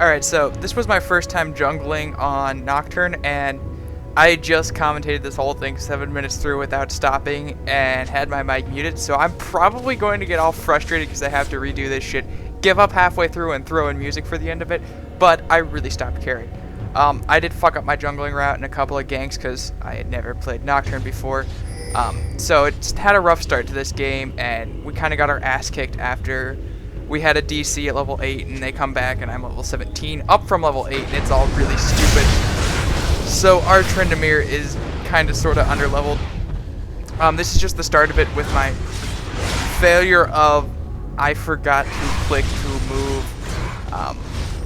Alright, so this was my first time jungling on Nocturne, and I just commentated this whole thing 7 minutes through without stopping and had my mic muted, so I'm probably going to get all frustrated because I have to redo this shit, give up halfway through and throw in music for the end of it, but I really stopped caring. I did fuck up my jungling route in a couple of ganks because I had never played Nocturne before, so it's had a rough start to this game, and we kind of got our ass kicked after we had a DC at level 8 and they come back and I'm level 17 up from level 8 and it's all really stupid. So our Tryndamere is kind of sort of underleveled. This is just the start of it with my failure of I forgot to click to move.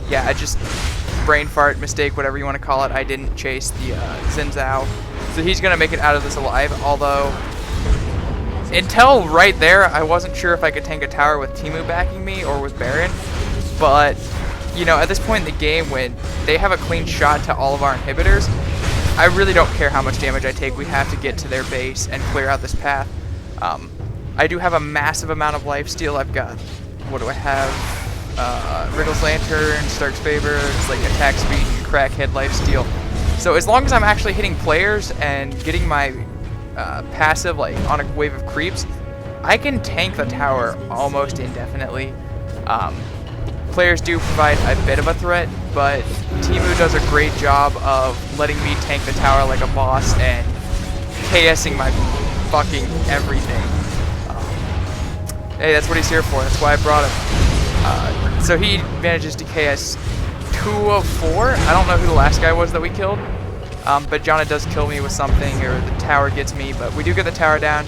Yeah, I just brain fart, mistake, whatever you want to call it. I didn't chase the Xin Zhao. So he's going to make it out of this alive, although until right there, I wasn't sure if I could tank a tower with teemo backing me or with Baron, but, you know, at this point in the game when they have a clean shot to all of our inhibitors, I really don't care how much damage I take. We have to get to their base and clear out this path. I do have a massive amount of lifesteal. I've got, what do I have? Wriggle's Lantern, Stark's Favor, it's like attack speed, and crackhead lifesteal. So as long as I'm actually hitting players and getting my passive, like on a wave of creeps, I can tank the tower almost indefinitely. Players do provide a bit of a threat, but teemo does a great job of letting me tank the tower like a boss and KSing my fucking everything. Hey, that's what he's here for. That's why I brought him. So he manages to KS 2 of 4. I don't know who the last guy was that we killed. But Janna does kill me with something, or the tower gets me, but we do get the tower down,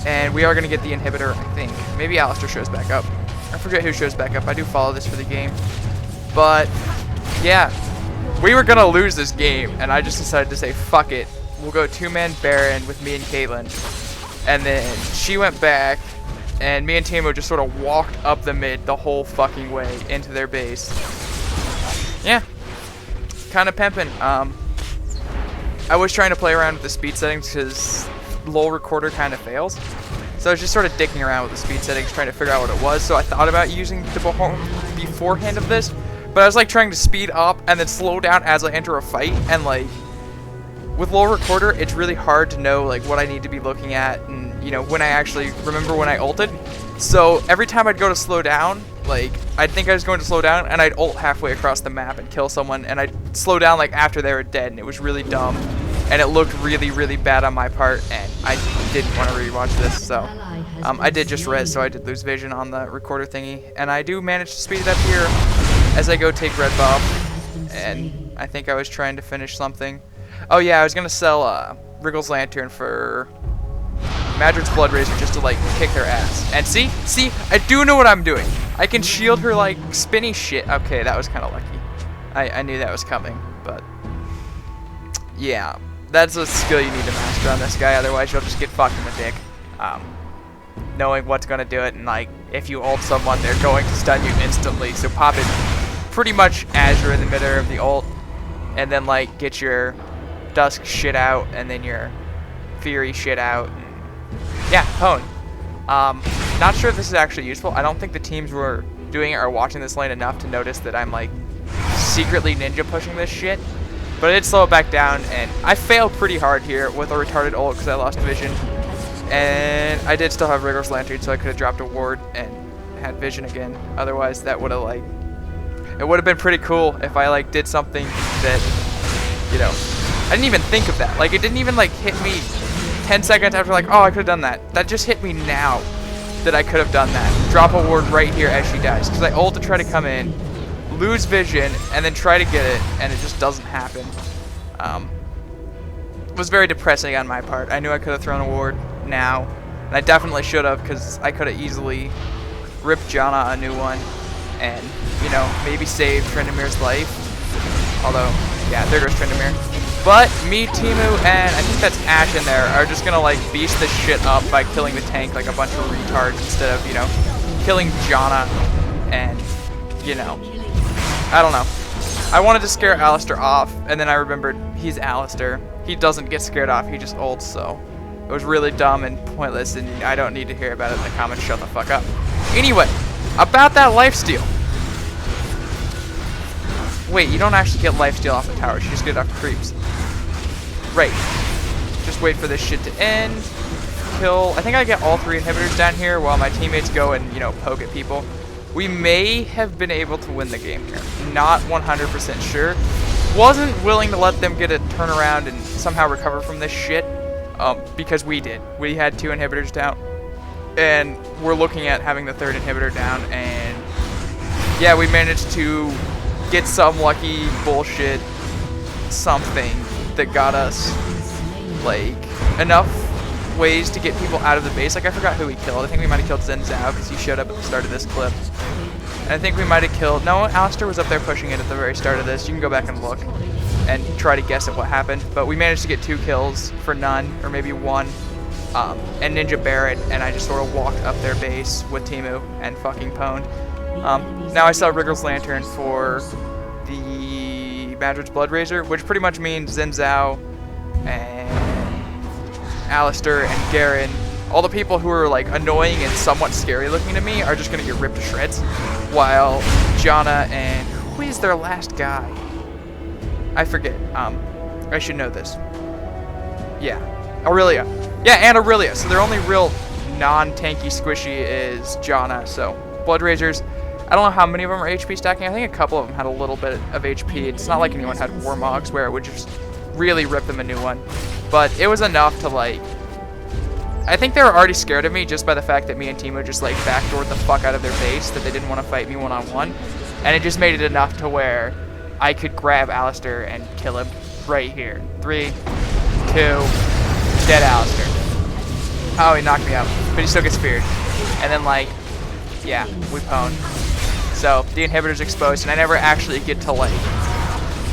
and we are going to get the inhibitor, I think. Maybe Alistar shows back up. I forget who shows back up. I do follow this for the game. But, yeah, we were going to lose this game, and I just decided to say, fuck it. We'll go 2-man Baron with me and Caitlyn. And then she went back, and me and teemo just sort of walked up the mid the whole fucking way into their base. Yeah, kind of pimping. I was trying to play around with the speed settings because LOL recorder kind of fails. So I was just sort of dicking around with the speed settings trying to figure out what it was. So I thought about using the beforehand of this, but I was like trying to speed up and then slow down as I enter a fight. And like with LOL recorder, it's really hard to know like what I need to be looking at and, you know, when I actually remember when I ulted. So every time I'd go to slow down, like I'd think I was going to slow down and I'd ult halfway across the map and kill someone, and I'd slow down like after they were dead, and it was really dumb. And it looked really, really bad on my part, and I didn't want to rewatch this, so I did just res, so I did lose vision on the recorder thingy. And I do manage to speed it up here as I go take red buff, and I think I was trying to finish something. Oh yeah, I was going to sell Wriggle's Lantern for Madrid's Blood Razor just to like kick their ass. And see, I do know what I'm doing. I can shield her like spinny shit. Okay, that was kind of lucky. I knew that was coming, but yeah. That's a skill you need to master on this guy, otherwise you'll just get fucked in the dick. Knowing what's going to do it, and like, if you ult someone, they're going to stun you instantly, so pop it pretty much as you're in the middle of the ult, and then like, get your Dusk shit out, and then your Fury shit out, and yeah, hone. Not sure if this is actually useful. I don't think the teams were doing it or watching this lane enough to notice that I'm like, secretly ninja pushing this shit. But I did slow it back down, and I failed pretty hard here with a retarded ult because I lost vision. And I did still have Wriggle's Lantern, so I could have dropped a ward and had vision again. Otherwise, that would have like, it would have been pretty cool if I like did something that, you know, I didn't even think of that. Like, it didn't even like hit me 10 seconds after like, oh, I could have done that. That just hit me now that I could have done that. Drop a ward right here as she dies, because I ult to try to come in, lose vision, and then try to get it, and it just doesn't happen. It was very depressing on my part. I knew I could have thrown a ward now, and I definitely should have, because I could have easily ripped Janna a new one, and, you know, maybe save Tryndamere's life. Although, yeah, there goes Tryndamere. But me, teemo, and I think that's Ashe in there, are just gonna like beast this shit up by killing the tank like a bunch of retards instead of, you know, killing Janna and, you know, I don't know. I wanted to scare Alistar off, and then I remembered he's Alistar. He doesn't get scared off, he just ults, so it was really dumb and pointless, and I don't need to hear about it in the comments. Shut the fuck up. Anyway, about that lifesteal. Wait, you don't actually get lifesteal off the towers, you just get it off creeps. Right. Just wait for this shit to end. Kill. I think I get all 3 inhibitors down here while my teammates go and, you know, poke at people. We may have been able to win the game here. Not 100% sure. Wasn't willing to let them get a turnaround and somehow recover from this shit. Because we did. We had 2 inhibitors down. And we're looking at having the 3rd inhibitor down. And yeah, we managed to get some lucky bullshit something that got us, like, enough ways to get people out of the base. Like, I forgot who we killed. I think we might have killed Zen Zhao because he showed up at the start of this clip. And I think we might have killed... No, Alistair was up there pushing it at the very start of this. You can go back and look and try to guess at what happened. But we managed to get 2 kills for none, or maybe 1. And Ninja Barrett, and I just sort of walked up their base with Teemo and fucking pwned. Now I saw Wriggle's Lantern for the Madrid's Blood Razor, which pretty much means Zen Zhao and Alistair and Garen, all the people who are like annoying and somewhat scary looking to me, are just gonna get ripped to shreds, while Janna and who is their last guy? I forget. I should know this. Yeah, Aurelia. Yeah, and Aurelia. So their only real non-tanky squishy is Janna. So Blood Razors, I don't know how many of them are HP stacking. I think a couple of them had a little bit of HP. It's not like anyone had Warmogs where it would just really rip them a new one. But it was enough to, like... I think they were already scared of me just by the fact that me and Teemo just, like, backdoored the fuck out of their base, that they didn't want to fight me one-on-one. And it just made it enough to where I could grab Alistair and kill him right here. 3, 2, dead Alistair. Oh, he knocked me out. But he still gets feared. And then, like, yeah, we pwned. So, the inhibitor's exposed, and I never actually get to, like...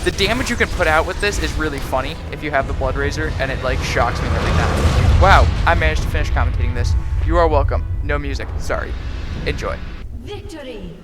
The damage you can put out with this is really funny if you have the Blood Razor, and it, like, shocks me every time. Wow, I managed to finish commentating this. You are welcome. No music. Sorry. Enjoy. Victory!